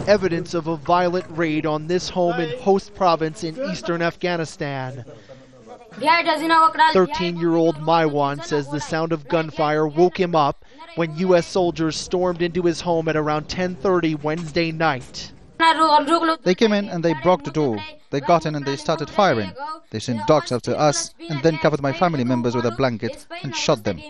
Evidence of a violent raid on this home in Khost province in eastern Afghanistan. 13-year-old Maiwan says the sound of gunfire woke him up when U.S. soldiers stormed into his home at around 10:30 Wednesday night. They came in and they broke the door. They got in and they started firing. They sent dogs after us and then covered my family members with a blanket and shot them.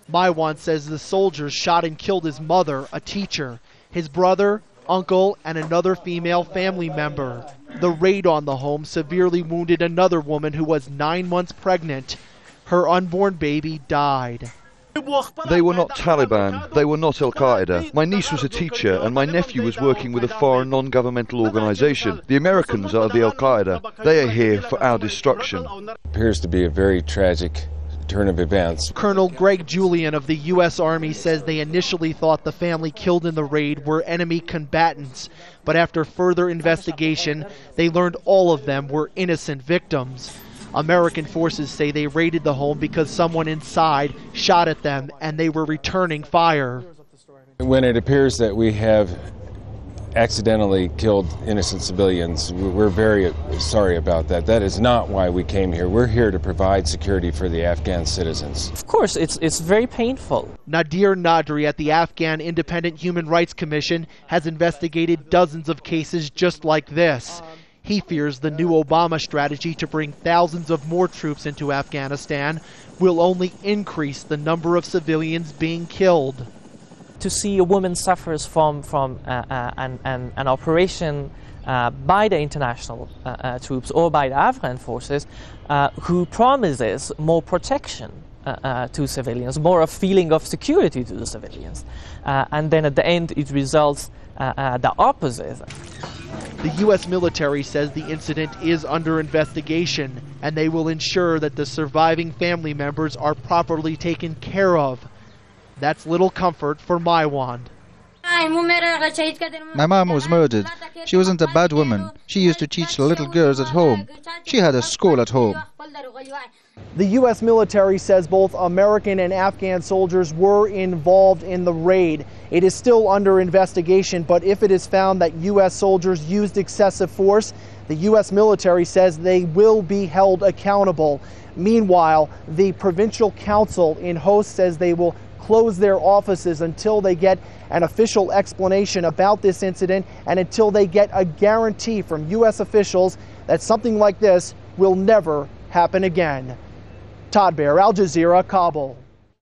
Maiwan says the soldiers shot and killed his mother, a teacher, his brother, uncle, and another female family member. The raid on the home severely wounded another woman who was 9 months pregnant. Her unborn baby died. They were not Taliban, they were not Al-Qaeda. My niece was a teacher and my nephew was working with a foreign non-governmental organization. The Americans are the Al-Qaeda. They are here for our destruction. Appears to be a very tragic turn of events. Colonel GRAIG JULIAN of the U.S. Army says they initially thought the family killed in the raid were enemy combatants, but after further investigation, they learned all of them were innocent victims. American forces say they raided the home because someone inside shot at them and they were returning fire. When it appears that we have accidentally killed innocent civilians, we're very sorry about that. That is not why we came here. We're here to provide security for the Afghan citizens. Of course, it's very painful. NADIR at the Afghan Independent Human Rights Commission has investigated dozens of cases just like this. He fears the new Obama strategy to bring thousands of more troops into Afghanistan will only increase the number of civilians being killed. To see a woman suffers from an operation by the international troops or by the Afghan forces who promises more protection to civilians, more a feeling of security to the civilians. And then at the end it results the opposite. The U.S. military says the incident is under investigation and they will ensure that the surviving family members are properly taken care of. That's little comfort for Maiwan. My mom was murdered. She wasn't a bad woman. She used to teach the little girls at home. She had a school at home. The U.S. military says both American and Afghan soldiers were involved in the raid. It is still under investigation, but if it is found that U.S. soldiers used excessive force, the U.S. military says they will be held accountable. Meanwhile, the provincial council in Khost says they will close their offices until they get an official explanation about this incident and until they get a guarantee from U.S. officials that something like this will never happen again. Todd, Baer, Al Jazeera, Kabul.